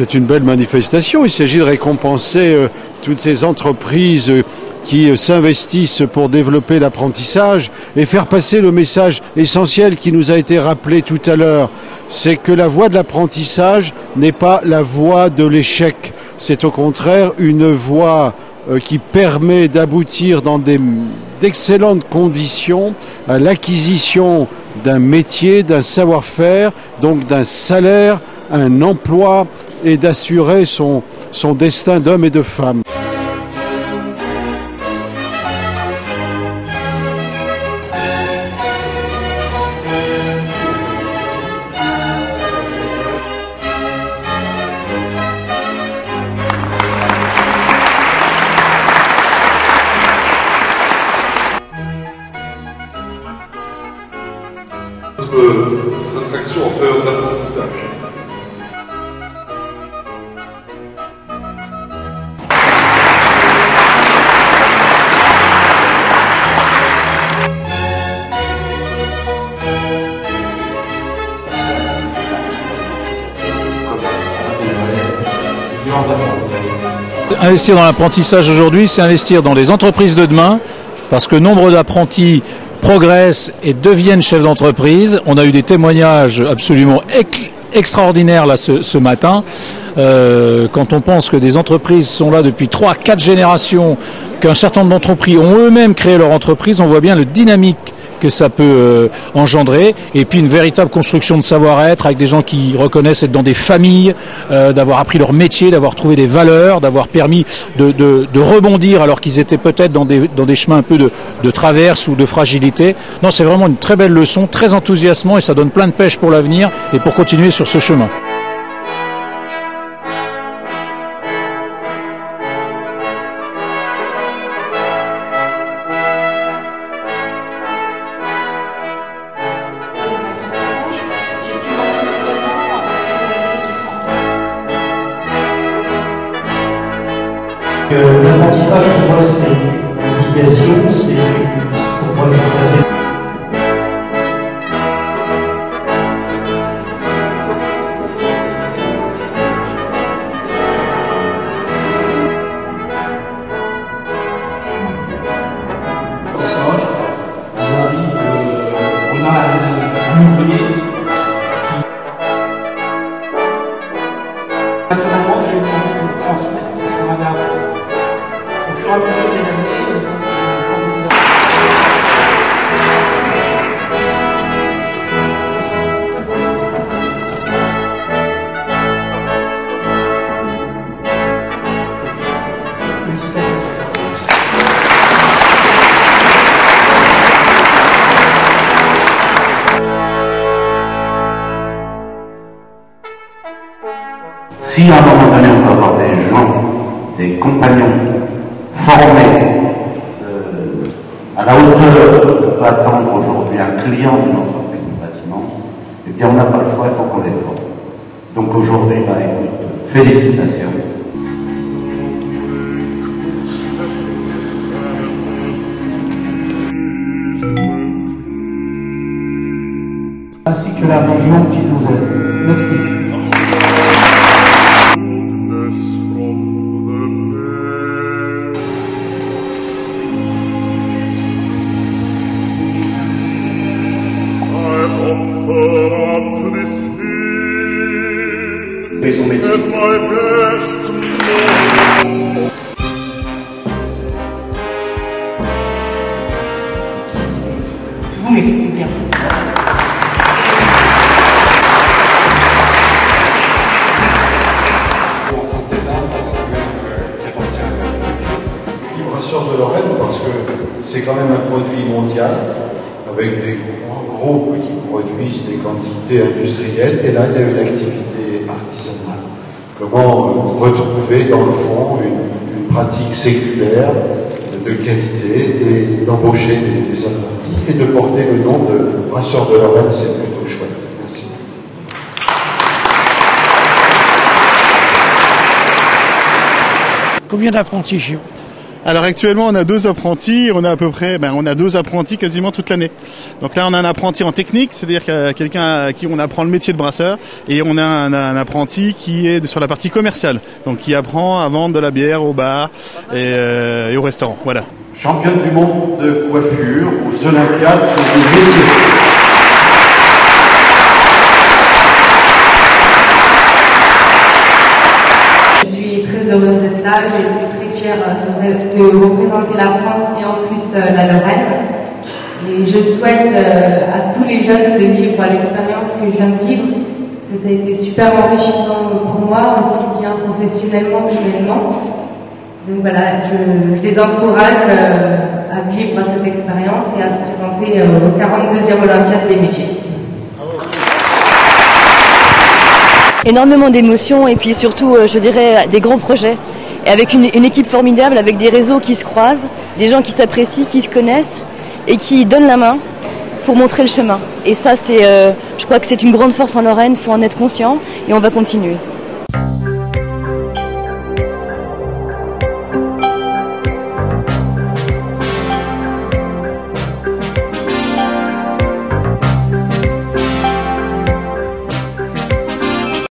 C'est une belle manifestation. Il s'agit de récompenser toutes ces entreprises qui s'investissent pour développer l'apprentissage et faire passer le message essentiel qui nous a été rappelé tout à l'heure. C'est que la voie de l'apprentissage n'est pas la voie de l'échec. C'est au contraire une voie qui permet d'aboutir dans d'excellentes conditions à l'acquisition d'un métier, d'un savoir-faire, donc d'un salaire, un emploi et d'assurer son destin d'homme et de femme. Notre attraction en faveur de l'apprentissage. Investir dans l'apprentissage aujourd'hui, c'est investir dans les entreprises de demain, parce que nombre d'apprentis progressent et deviennent chefs d'entreprise. On a eu des témoignages absolument extraordinaires là ce matin. Quand on pense que des entreprises sont là depuis 3-4 générations, qu'un certain nombre d'entreprises ont eux-mêmes créé leur entreprise, on voit bien le dynamique que ça peut engendrer, et puis une véritable construction de savoir-être avec des gens qui reconnaissent être dans des familles, d'avoir appris leur métier, d'avoir trouvé des valeurs, d'avoir permis de rebondir alors qu'ils étaient peut-être dans des chemins un peu de traverse ou de fragilité. Non, c'est vraiment une très belle leçon, très enthousiasmant, et ça donne plein de pêche pour l'avenir et pour continuer sur ce chemin. L'apprentissage pour moi c'est une obligation, pour moi c'est tout à fait. L'apprentissage, on a un ouvrier qui... Naturellement j'ai eu envie de transmettre ce qu'on avait appris. Au fur et à mesure des années, si à un moment donné on peut avoir des gens, des compagnons formés à la hauteur de ce que peut attendre aujourd'hui un client d'une entreprise de bâtiment, eh bien on n'a pas le choix, il faut qu'on les forme. Donc aujourd'hui, écoute, félicitations. ainsi que la région qui nous aide. Merci. Et son métier. Vous méritez bien. Brasseurs de Lorraine, parce que c'est quand même un produit mondial, avec des groupes qui produisent des quantités industrielles, et là il y a une activité artisanale. Comment retrouver dans le fond une pratique séculaire de qualité et d'embaucher des apprentis et de porter le nom de Brasseurs de Lorraine, c'est plutôt chouette. Merci. Combien d'apprentis chez vous? Alors actuellement on a 2 apprentis, on a à peu près, on a 2 apprentis quasiment toute l'année. Donc là on a un apprenti en technique, c'est-à-dire qu'il y a quelqu'un à qui on apprend le métier de brasseur, et on a un apprenti qui est sur la partie commerciale, donc qui apprend à vendre de la bière au bar et au restaurant. Voilà. Championne du monde de coiffure aux Olympiades du métier. Je suis très heureuse d'être là, j'ai été très fière de représenter la France et en plus la Lorraine. Et je souhaite à tous les jeunes de vivre l'expérience que je viens de vivre, parce que ça a été super enrichissant pour moi, aussi bien professionnellement qu'humainement. Donc voilà, je les encourage à vivre cette expérience et à se présenter aux 42e Olympiades des métiers. Énormément d'émotions et puis surtout, je dirais, des grands projets. Et avec une équipe formidable, avec des réseaux qui se croisent, des gens qui s'apprécient, qui se connaissent et qui donnent la main pour montrer le chemin. Et ça, je crois que c'est une grande force en Lorraine, il faut en être conscient et on va continuer.